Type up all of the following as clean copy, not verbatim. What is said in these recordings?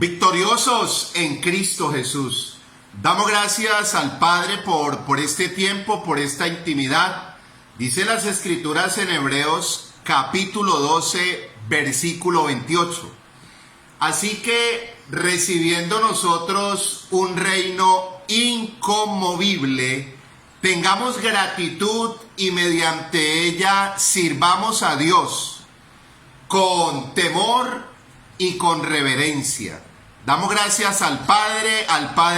Victoriosos en Cristo Jesús. Damos gracias al Padre por este tiempo, por esta intimidad. Dice las Escrituras en Hebreos capítulo 12, versículo 28. Así que recibiendo nosotros un reino inconmovible, tengamos gratitud y mediante ella sirvamos a Dios con temor y con reverencia. Damos gracias al Padre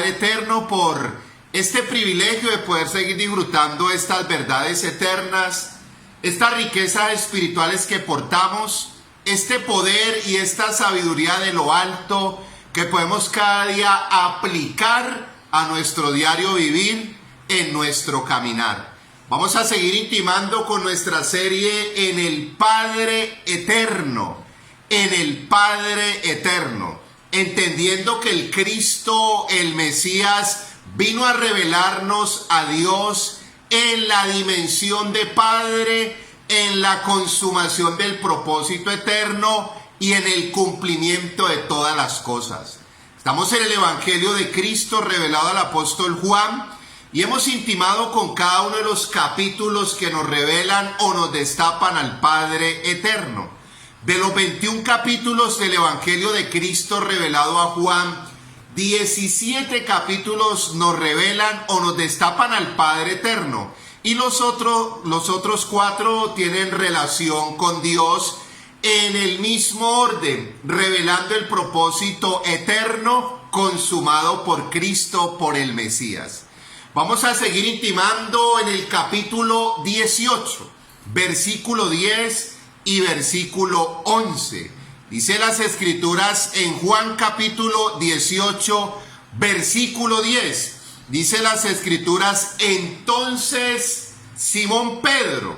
Eterno, por este privilegio de poder seguir disfrutando estas verdades eternas, estas riquezas espirituales que portamos, este poder y esta sabiduría de lo alto que podemos cada día aplicar a nuestro diario vivir, en nuestro caminar. Vamos a seguir intimando con nuestra serie en el Padre Eterno, en el Padre Eterno, entendiendo que el Cristo, el Mesías, vino a revelarnos a Dios en la dimensión de Padre, en la consumación del propósito eterno y en el cumplimiento de todas las cosas. Estamos en el Evangelio de Cristo revelado al apóstol Juan y hemos intimado con cada uno de los capítulos que nos revelan o nos destapan al Padre Eterno. De los 21 capítulos del Evangelio de Cristo revelado a Juan, 17 capítulos nos revelan o nos destapan al Padre Eterno. Y los otros 4 tienen relación con Dios en el mismo orden, revelando el propósito eterno consumado por Cristo, por el Mesías. Vamos a seguir intimando en el capítulo 18, versículo 10 y versículo 11. Dice las Escrituras en Juan capítulo 18, versículo 10. Dice las Escrituras: entonces Simón Pedro,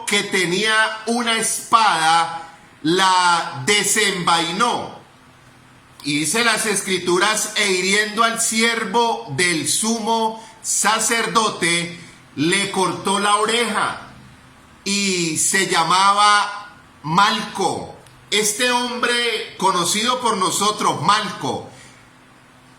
que tenía una espada, la desenvainó. Y dice las Escrituras: e hiriendo al siervo del sumo sacerdote, le cortó la oreja. Y se llamaba Malco. Este hombre, conocido por nosotros, Malco,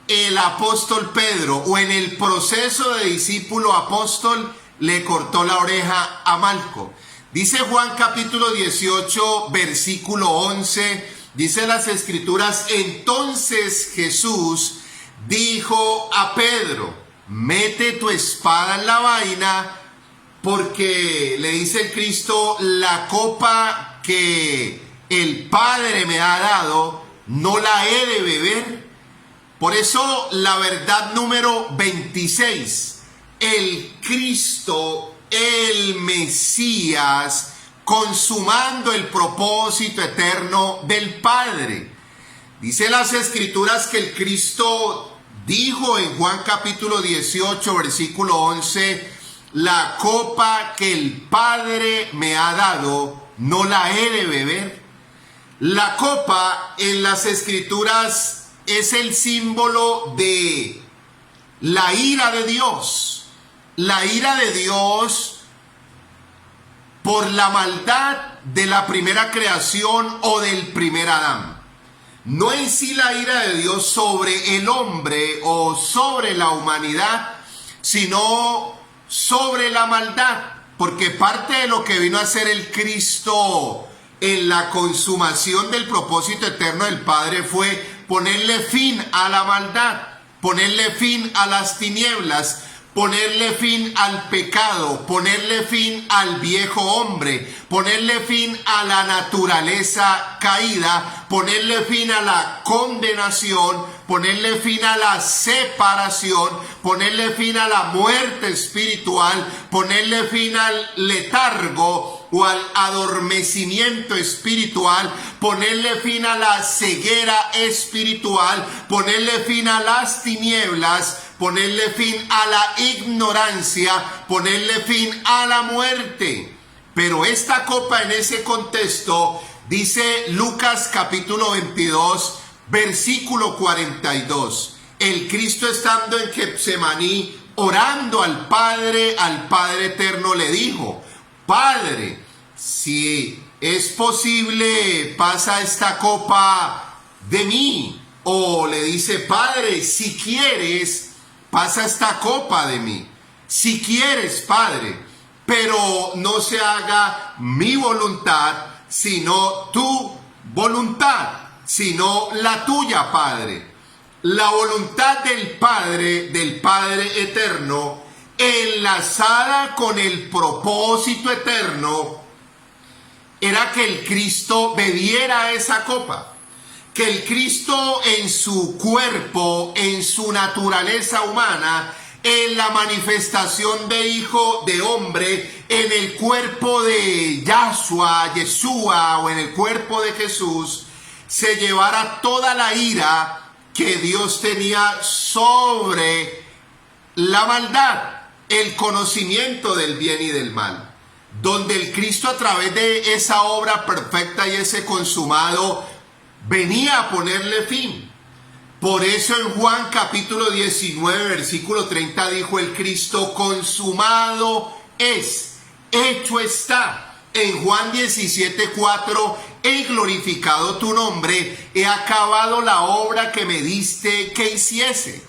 el apóstol Pedro, o en el proceso de discípulo apóstol, le cortó la oreja a Malco. Dice Juan capítulo 18, versículo 11, dice las Escrituras: entonces Jesús dijo a Pedro: mete tu espada en la vaina, porque le dice el Cristo: la copa que el Padre me ha dado, no la he de beber. Por eso la verdad número 26, el Cristo, el Mesías, consumando el propósito eterno del Padre. Dice las Escrituras que el Cristo dijo en Juan capítulo 18, versículo 11, la copa que el Padre me ha dado, no la he de beber. La copa en las Escrituras es el símbolo de la ira de Dios. La ira de Dios por la maldad de la primera creación o del primer Adán. No en sí la ira de Dios sobre el hombre o sobre la humanidad, sino sobre la maldad. Porque parte de lo que vino a hacer el Cristo en la consumación del propósito eterno del Padre fue ponerle fin a la maldad, ponerle fin a las tinieblas, ponerle fin al pecado, ponerle fin al viejo hombre, ponerle fin a la naturaleza caída, ponerle fin a la condenación, ponerle fin a la separación, ponerle fin a la muerte espiritual, ponerle fin al letargo o al adormecimiento espiritual, ponerle fin a la ceguera espiritual, ponerle fin a las tinieblas, ponerle fin a la ignorancia, ponerle fin a la muerte. Pero esta copa en ese contexto, dice Lucas capítulo 22, versículo 42. El Cristo, estando en Getsemaní, orando al Padre Eterno, le dijo: Padre, si es posible, pasa esta copa de mí. O le dice, Padre, si quieres, pasa esta copa de mí. Si quieres, Padre, pero no se haga mi voluntad, sino tu voluntad, sino la tuya, Padre. La voluntad del Padre eterno, enlazada con el propósito eterno, era que el Cristo bebiera esa copa. Que el Cristo en su cuerpo, en su naturaleza humana, en la manifestación de hijo de hombre, en el cuerpo de Yeshua o en el cuerpo de Jesús, se llevara toda la ira que Dios tenía sobre la maldad, el conocimiento del bien y del mal, donde el Cristo a través de esa obra perfecta y ese consumado venía a ponerle fin. Por eso en Juan capítulo 19 versículo 30 dijo el Cristo, consumado es, hecho está. En Juan 17:4, he glorificado tu nombre, he acabado la obra que me diste que hiciese.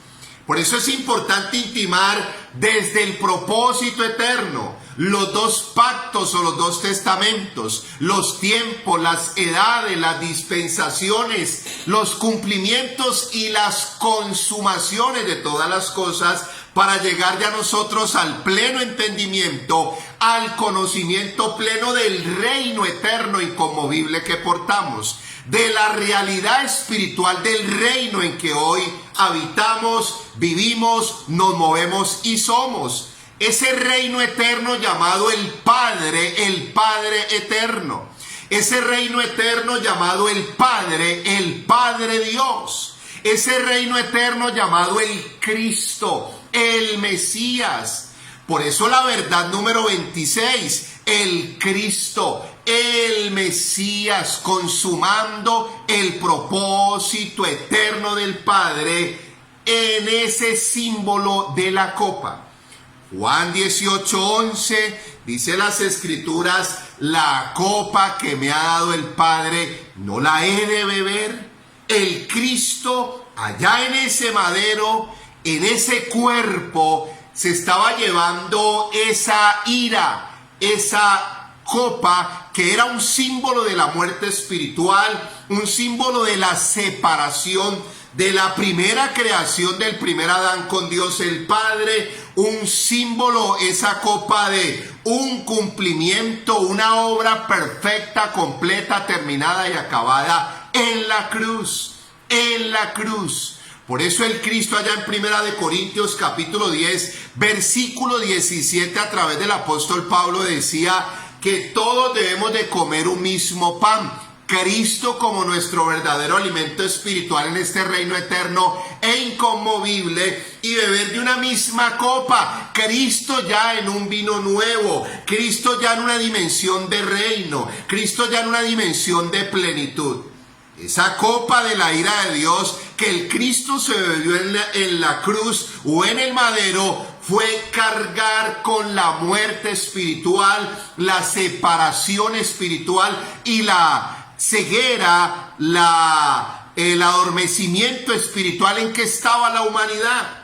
Por eso es importante intimar desde el propósito eterno, los dos pactos o los dos testamentos, los tiempos, las edades, las dispensaciones, los cumplimientos y las consumaciones de todas las cosas, para llegar ya nosotros al pleno entendimiento, al conocimiento pleno del reino eterno inconmovible que portamos, de la realidad espiritual del reino en que hoy habitamos, vivimos, nos movemos y somos. Ese reino eterno llamado el Padre eterno. Ese reino eterno llamado el Padre Dios. Ese reino eterno llamado el Cristo, el Mesías. Por eso la verdad número 26, el Cristo, el Mesías, consumando el propósito eterno del Padre en ese símbolo de la copa. Juan 18:11 dice las Escrituras, la copa que me ha dado el Padre, ¿no la he de beber? El Cristo allá en ese madero, en ese cuerpo, se estaba llevando esa ira, esa copa que era un símbolo de la muerte espiritual, un símbolo de la separación de la primera creación del primer Adán con Dios el Padre, un símbolo, esa copa de un cumplimiento, una obra perfecta, completa, terminada y acabada en la cruz, en la cruz. Por eso el Cristo allá en Primera de Corintios capítulo 10, versículo 17, a través del apóstol Pablo decía que todos debemos de comer un mismo pan. Cristo como nuestro verdadero alimento espiritual en este reino eterno e inconmovible, y beber de una misma copa. Cristo ya en un vino nuevo, Cristo ya en una dimensión de reino, Cristo ya en una dimensión de plenitud. Esa copa de la ira de Dios que el Cristo se bebió en la cruz o en el madero fue cargar con la muerte espiritual, la separación espiritual y la ceguera, el adormecimiento espiritual en que estaba la humanidad.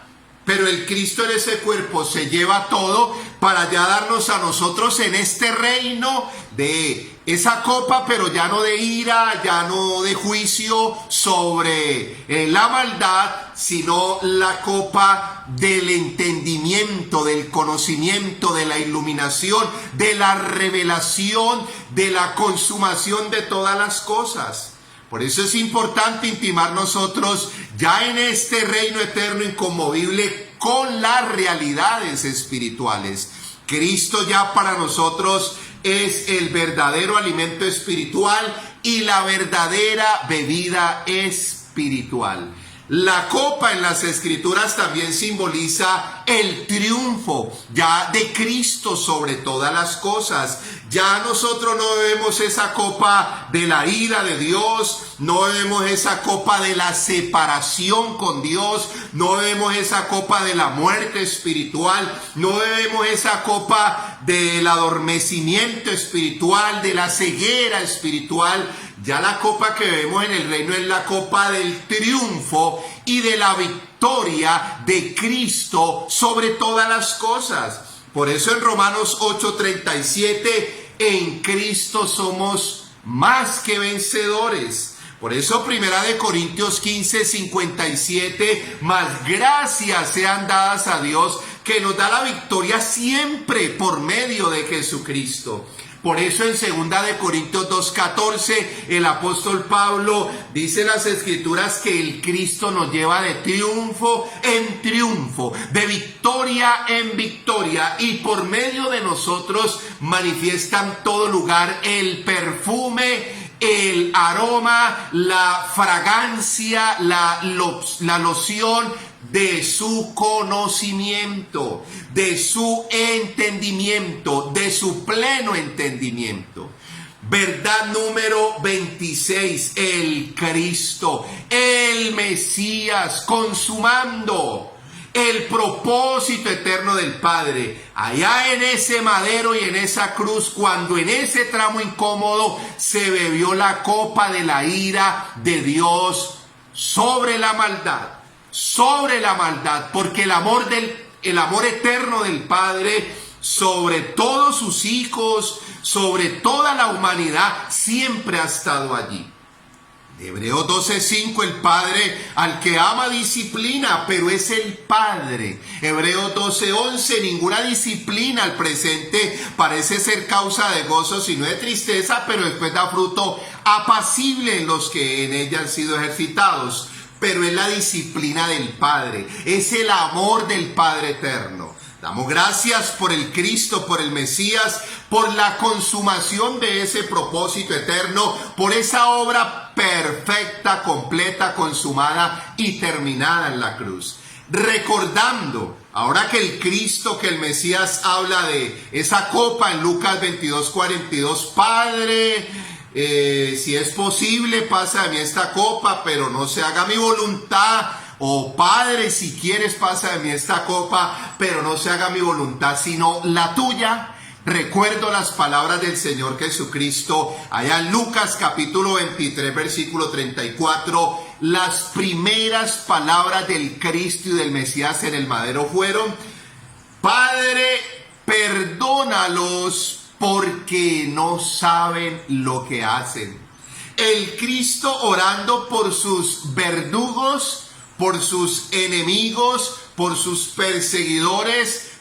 Pero el Cristo en ese cuerpo se lleva todo para ya darnos a nosotros en este reino de esa copa, pero ya no de ira, ya no de juicio sobre la maldad, sino la copa del entendimiento, del conocimiento, de la iluminación, de la revelación, de la consumación de todas las cosas. Por eso es importante intimar nosotros ya en este reino eterno inconmovible con las realidades espirituales. Cristo ya para nosotros es el verdadero alimento espiritual y la verdadera bebida espiritual. La copa en las Escrituras también simboliza el triunfo ya de Cristo sobre todas las cosas. Ya nosotros no bebemos esa copa de la ira de Dios, no bebemos esa copa de la separación con Dios, no bebemos esa copa de la muerte espiritual, no bebemos esa copa del adormecimiento espiritual, de la ceguera espiritual. Ya la copa que vemos en el reino es la copa del triunfo y de la victoria de Cristo sobre todas las cosas. Por eso en Romanos 8:37, en Cristo somos más que vencedores. Por eso 1 Corintios 15:57, más gracias sean dadas a Dios que nos da la victoria siempre por medio de Jesucristo. Por eso en 2 Corintios 2:14 el apóstol Pablo dice en las escrituras que el Cristo nos lleva de triunfo en triunfo, de victoria en victoria, y por medio de nosotros manifiesta en todo lugar el perfume, el aroma, la fragancia, la loción de su conocimiento, de su entendimiento, de su pleno entendimiento. Verdad número 26, el Cristo, el Mesías, consumando el propósito eterno del Padre. Allá en ese madero y en esa cruz, cuando en ese tramo incómodo se bebió la copa de la ira de Dios sobre la maldad. Porque el amor eterno del Padre sobre todos sus hijos, sobre toda la humanidad, siempre ha estado allí. Hebreos 12:5, el Padre al que ama disciplina, pero es el Padre. Hebreos 12:11, ninguna disciplina al presente parece ser causa de gozo, sino de tristeza, pero después da fruto apacible en los que en ella han sido ejercitados. Pero es la disciplina del Padre, es el amor del Padre eterno. Damos gracias por el Cristo, por el Mesías, por la consumación de ese propósito eterno, por esa obra perfecta, completa, consumada y terminada en la cruz. Recordando, ahora que el Cristo, que el Mesías habla de esa copa en Lucas 22:42, Padre, si es posible, pasa de mí esta copa, pero no se haga mi voluntad. O Padre, si quieres, pasa de mí esta copa, pero no se haga mi voluntad, sino la tuya. Recuerdo las palabras del Señor Jesucristo, allá en Lucas capítulo 23, versículo 34. Las primeras palabras del Cristo y del Mesías en el madero fueron: Padre, perdónalos, porque no saben lo que hacen. El Cristo orando por sus verdugos, por sus enemigos, por sus perseguidores,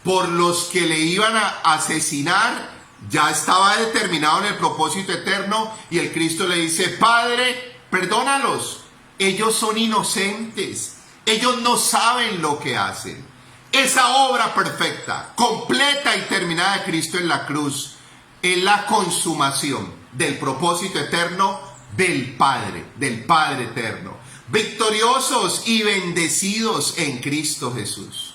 por los que le iban a asesinar, ya estaba determinado en el propósito eterno, y el Cristo le dice: Padre, perdónalos, ellos son inocentes, ellos no saben lo que hacen. Esa obra perfecta, completa y terminada de Cristo en la cruz es la consumación del propósito eterno del Padre eterno. Victoriosos y bendecidos en Cristo Jesús.